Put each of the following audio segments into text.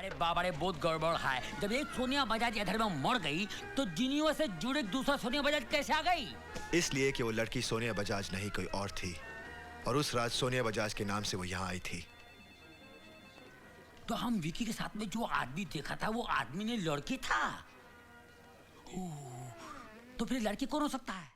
अरे बाबा रे बहुत गड़बड़ है। जब एक सोनिया बजाज इधर में मर गई तो जिनिया से जुड़े दूसरा सोनिया बजाज कैसे आ गई? इसलिए कि वो लड़की सोनिया बजाज नहीं कोई और थी, और उस रात सोनिया बजाज के नाम से वो यहाँ आई थी। तो हम विकी के साथ में जो आदमी देखा था वो आदमी ने लड़की था। तो फिर लड़की कौन हो सकता है?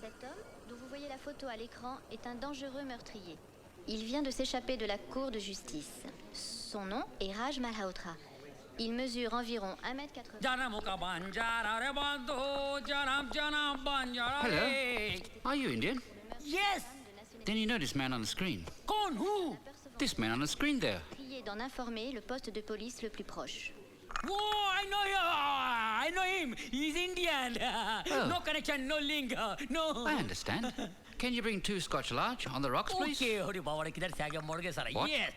Cet homme, dont vous voyez la photo à l'écran, est un dangereux meurtrier. Il vient de s'échapper de la cour de justice. Son nom est Raj Malhotra. Il mesure environ 1m80. Hello. Are you Indian? Yes. Then you know this man on the screen. कौन? Who? This man on the screen there. Priez d'en informer le poste de police le plus proche. Oh, I know him. I know him. He's Indian. Oh. No connection, no link. No. I understand. Can you bring 2 Scotch Large on the rocks, please? Okay, अरे बाबा रे किधर से आ गया मर गया सारा। What? Yes.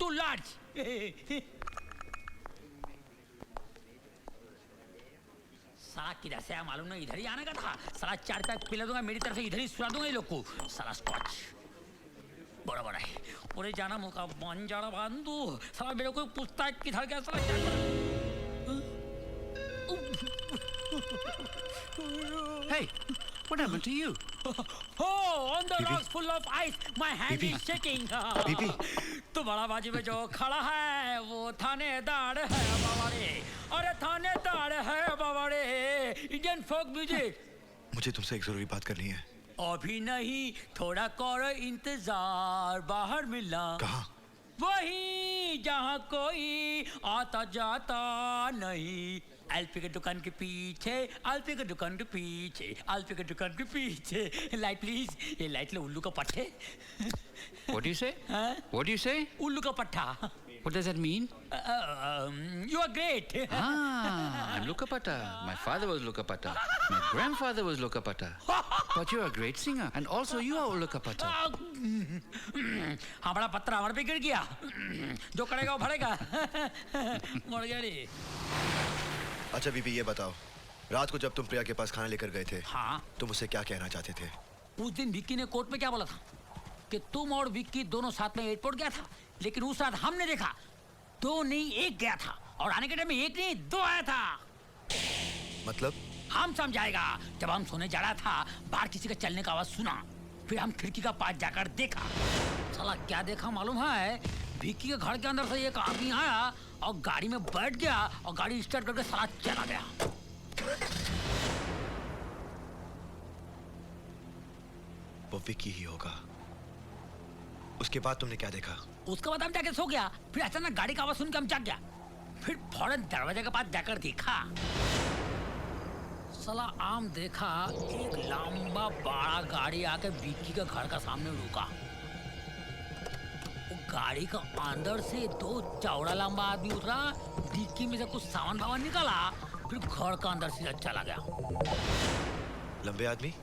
Too large. साला किधर से आया मालूम नहीं, इधर ही आने का था। साला 4 पैक पिला दूंगा, मेरी तरफ से इधर ही सुला दूंगा ये लोग को। साला स्कॉच बड़ा बड़ा है। पूरे जाना मुका बंजारा बांधू। साला मेरे को पूछता है किधर गया साला क्या? Hey, what happened to you? Oh, on the rocks full of ice. My hand is shaking. बीबी। तो बड़ा बाजी में जो खड़ा है वो थानेदार है बाबा रे। अरे थानेदार है बाबा रे। Indian folk music. मुझे तुमसे एक जरूरी बात करनी है। अभी नहीं, थोड़ा करो इंतजार, बाहर मिलना। कहाँ? वहीं जहाँ कोई आता जाता नहीं। एल्फी के दुकान के पीछे, एल्फी के दुकान के पीछे, एल्फी के दुकान के पीछे। Light please. ये लाइट ले उल्लू का पट्टे। What do you say? Huh? What do you say? उल्लू का पट्टा। What does that mean? You are great. Lukapata. My father was Lukapata. My grandfather was Lukapata. But you're a great singer, and also you are Lukapata. हमारा पत्थर हमारे पे गिर गया। जो करेगा वो भरेगा। मर गया रे। अच्छा बीबी ये बताओ, रात को जब तुम प्रिया के पास खाना लेकर गए थे, हाँ। तुम उससे क्या कहना चाहते थे? उस दिन विक्की ने कोर्ट में क्या बोला था कि तुम और विक्की दोनों साथ में एयरपोर्ट गया था, लेकिन उस रात हमने देखा 2 नहीं 1 गया था, और आने के टाइम में 1 नहीं 2 आया था। मतलब? हम समझाएगा। जब हम सोने जा रहा था, बाहर किसी का चलने का आवाज सुना, फिर हम खिड़की का पास जाकर देखा। साला क्या देखा मालूम है? विक्की के घर के अंदर से एक आदमी आया और गाड़ी में बैठ गया और गाड़ी स्टार्ट करके साला चला गया। वो विक्की ही होगा। उसके बाद तुमने क्या देखा? उसके बाद हम जाके सो गया, फिर अचानक गाड़ी का आवाज सुन के हम जाग गया, फिर फौरन दरवाजे के पास जाकर देखा। साला आम देखा एक लंबा बड़ा गाड़ी आके विक्की के घर का सामने रुका। वो गाड़ी का अंदर से 2 चौड़ा लंबा आदमी उतरा, डिक्की में से कुछ सामान वामान निकाला, फिर घर का अंदर सीधा चला गया। लंबे आदमी?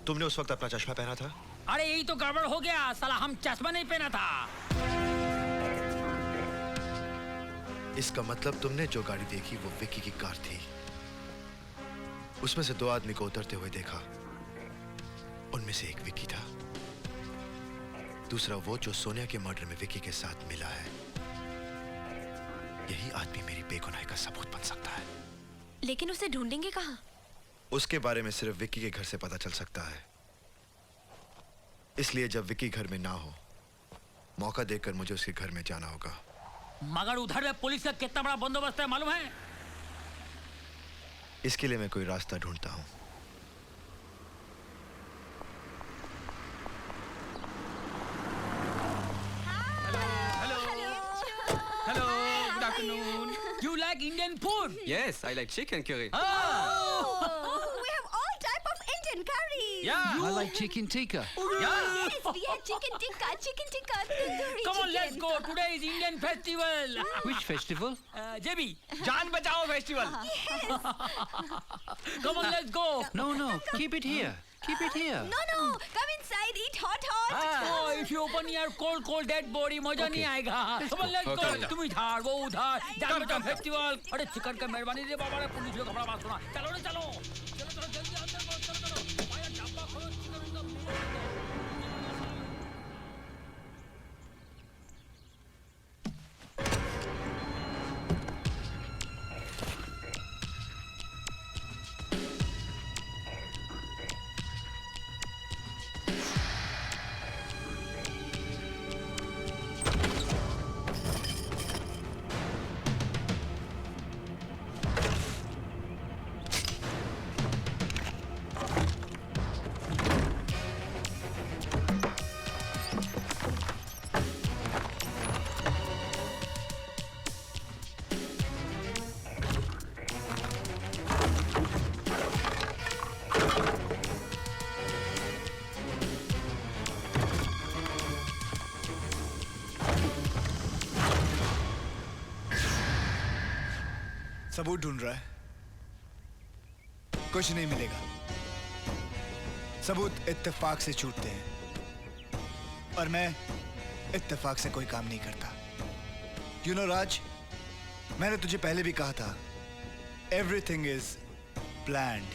तुमने उस वक्त अपना चश्मा पहना था? अरे यही तो गड़बड़ हो गया, साला हम चश्मा नहीं पहना था। इसका मतलब तुमने जो गाड़ी देखी वो विक्की की कार थी। उसमें से 2 आदमी को उतरते हुए देखा, उनमें से एक विक्की था, दूसरा वो जो सोनिया के मर्डर में विक्की के साथ मिला है। यही आदमी मेरी बेगुनाही का सबूत बन सकता है। लेकिन उसे ढूंढेंगे कहाँ? उसके बारे में सिर्फ विक्की के घर से पता चल सकता है। इसलिए जब विक्की घर में ना हो, मौका देखकर मुझे उसके घर में जाना होगा। मगर उधर में पुलिस का कितना बड़ा बंदोबस्त है मालूम है? इसके लिए मैं कोई रास्ता ढूंढता हूं। Hello, good afternoon. You like Indian food? Yes, I like chicken curry. We have all type of Indian curry. Yeah. I like chicken tikka. Yes, we have chicken tikka, tandoori Come on, chicken. let's go. Today is Indian festival. Which festival? JB, जान बचाओ festival. come on, let's go. No, keep it here. Keep it here. No, come inside, eat hot. Oh, if you open your cold dead body, मजा नहीं आएगा. Come on, let's go. Okay. तुम इधर, वो उधर. जान बचाओ फेस्टिवल. अरे चिकन का मेहरबानी दे बाबा रे, पुलिस लोग हमारा बात सुना. चलो रे चलो. चलो जल्दी अंदर चलो. आया डब्बा खोलो चिकन का. सबूत ढूंढ रहा है, कुछ नहीं मिलेगा। सबूत इत्तेफाक से छूटते हैं और मैं इत्तेफाक से कोई काम नहीं करता। यू नो राज, मैंने तुझे पहले भी कहा था, एवरीथिंग इज प्लान्ड।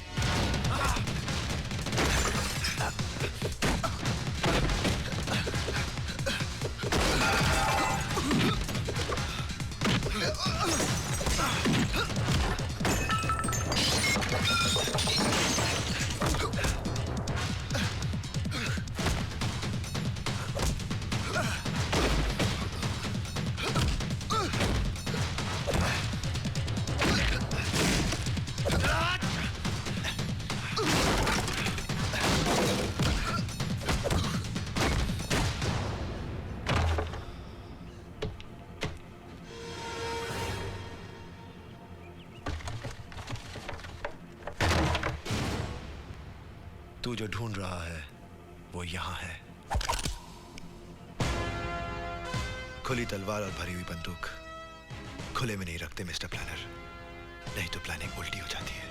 तू जो ढूंढ रहा है वो यहां है। खुली तलवार और भरी हुई बंदूक खुले में नहीं रखते मिस्टर प्लानर, नहीं तो प्लानिंग उल्टी हो जाती है।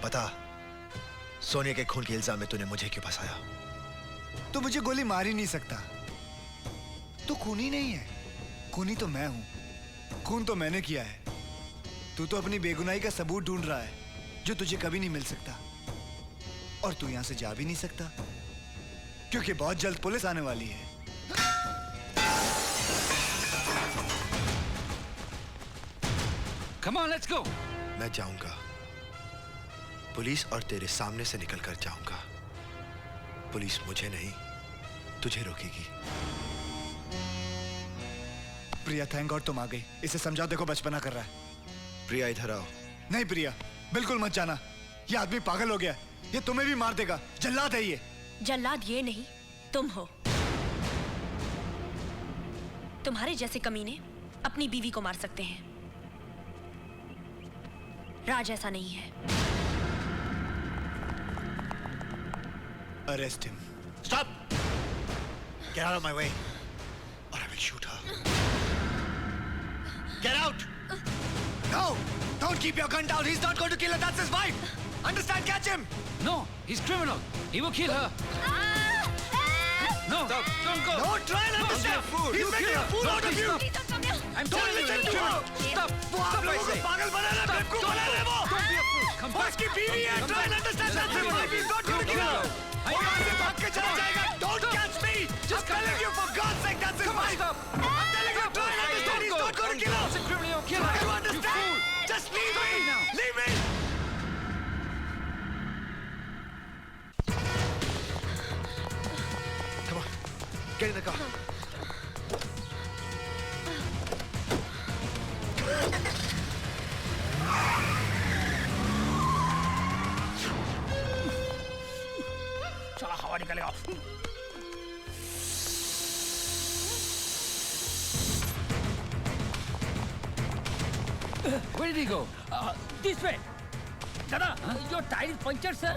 पता सोनिया के खून के इल्जाम में तूने मुझे क्यों फंसाया? तू मुझे गोली मार ही नहीं सकता। तू खूनी नहीं है, खूनी तो मैं हूं। खून तो मैंने किया है। तू तो अपनी बेगुनाही का सबूत ढूंढ रहा है जो तुझे कभी नहीं मिल सकता। और तू यहां से जा भी नहीं सकता क्योंकि बहुत जल्द पुलिस आने वाली है। Come on, let's go. मैं जाऊंगा, पुलिस और तेरे सामने से निकलकर जाऊंगा। पुलिस मुझे नहीं तुझे रोकेगी। प्रिया, थैंक गॉड तुम आ गई। इसे समझा, देखो बचपना कर रहा है। प्रिया इधर आओ। नहीं प्रिया, बिल्कुल मत जाना। ये आदमी पागल हो गया, ये तुम्हें भी मार देगा। जल्लाद है ये। जल्लाद ये नहीं, तुम हो। तुम्हारे जैसे कमीने अपनी बीवी को मार सकते हैं, राज ऐसा नहीं है। Arrest him. Stop! Get out of my way, or I will shoot her. Get out! No! Don't keep your gun down. He's not going to kill her. That's his wife. Understand? Catch him. No, he's criminal. He will kill her. No, Stop. don't go. Don't try and understand. He's making a fool out of you. I'm Don't telling you, listen he'll to kill her. her. Stop. वो आप Stop, I लोगों को say. पागल बना रहा है, बेवकूफ बना रहा है वो। Don't be a fool. Come वो back. उसकी बीवी है। Come Try and back. understand. That's his wife. He's not going to kill her. वो यहाँ से भाग के चला जाएगा. Don't catch me. I'm telling you, for God's sake, that's his wife. Stop. I'm telling you, try and understand. He's not going to kill her. He's a criminal. He'll kill Try her. to You understand. fool. Just leave Stop me. it now. Leave me. Come on, get in the car. चला हवा निकलेगा। Where did he go? This way. Dada, your tire is punctured, sir.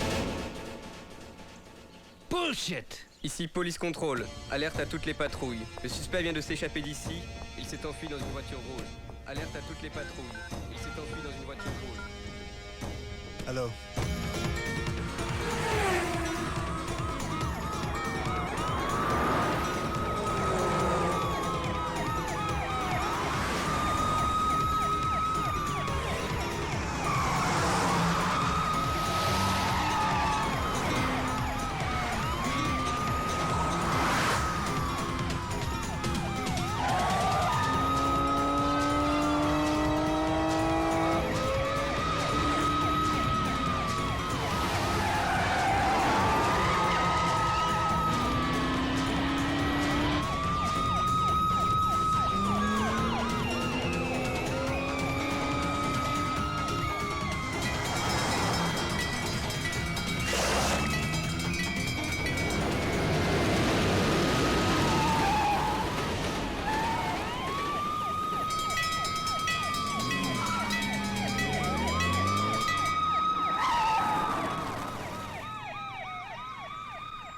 Bullshit. Ici, police contrôle. Alerte à toutes les patrouilles. Le suspect vient de s'échapper d'ici. Il s'est enfui dans une voiture rouge. Alerte à toutes les patrouilles. Il s'est enfui dans une voiture rouge. Hello.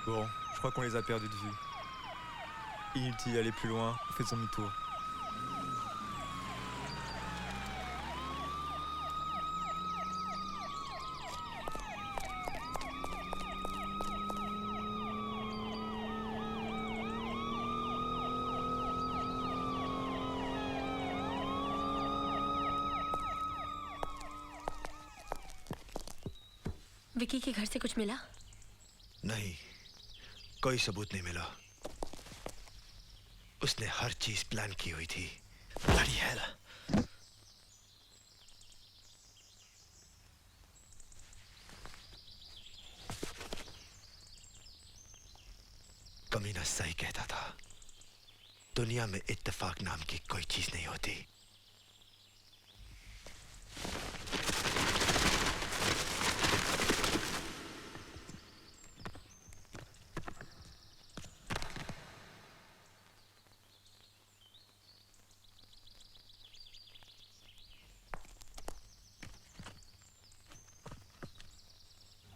Bon, je crois qu'on les a perdus de vue. Inutile d'aller plus loin, on fait son demi-tour. Vicky के घर से कुछ मिला? नहीं, कोई सबूत नहीं मिला। उसने हर चीज प्लान की हुई थी। Bloody hell! कमीना सही कहता था, दुनिया में इत्तेफाक नाम की कोई चीज नहीं होती।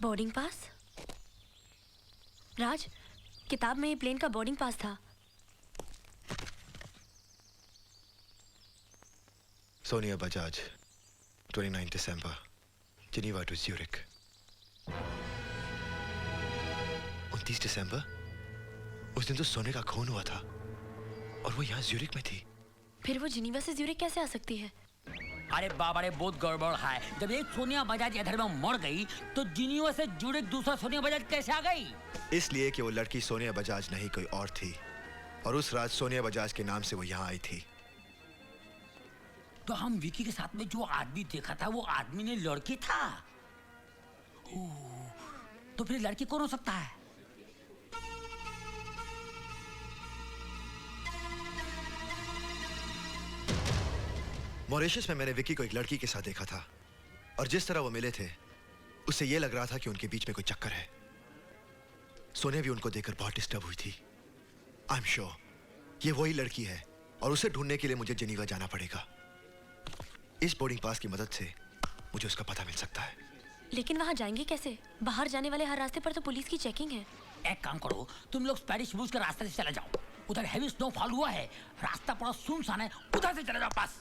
Boarding pass? राज, किताब में ये प्लेन का बोर्डिंग पास था। सोनिया बजाज, 29 दिसंबर, जिनीवा टू ज्यूरिक। 29 दिसंबर? उस दिन तो सोने का खून हुआ था और वो यहाँ ज्यूरिक में थी। फिर वो जिनीवा से ज्यूरिक कैसे आ सकती है? अरे बाबा रे, बहुत गड़बड़ है। जब एक सोनिया बजाज इधर में मर गई तो जिनीवा से जुड़े दूसरा सोनिया बजाज कैसे आ गई? इसलिए कि वो लड़की सोनिया बजाज नहीं कोई और थी, और उस रात सोनिया बजाज के नाम से वो यहाँ आई थी। तो हम विकी के साथ में जो आदमी देखा था वो आदमी ने लड़की था। तो फिर लड़की कौन हो सकता है? मॉरिशस में मैंने विकी को एक लड़की के साथ देखा था, और जिस तरह वो मिले थे उससे ये लग रहा था कि उनके बीच में कोई चक्कर है। सोनिया भी उनको देखकर बहुत डिस्टर्ब हुई थी। आई एम श्योर ये वही लड़की है, और उसे ढूंढने के लिए मुझे जेनीवा जाना पड़ेगा। इस बोर्डिंग पास की मदद से मुझे उसका पता मिल सकता है। लेकिन वहाँ जाएंगे कैसे? बाहर जाने वाले हर रास्ते पर तो पुलिस की चेकिंग है। एक काम करो, तुम लोग स्पैनिश बूज के रास्ते से चले जाओ। उधर हैवी स्नोफॉल हुआ है, रास्ता बड़ा सुनसान है, उधर से चले जाओ पास।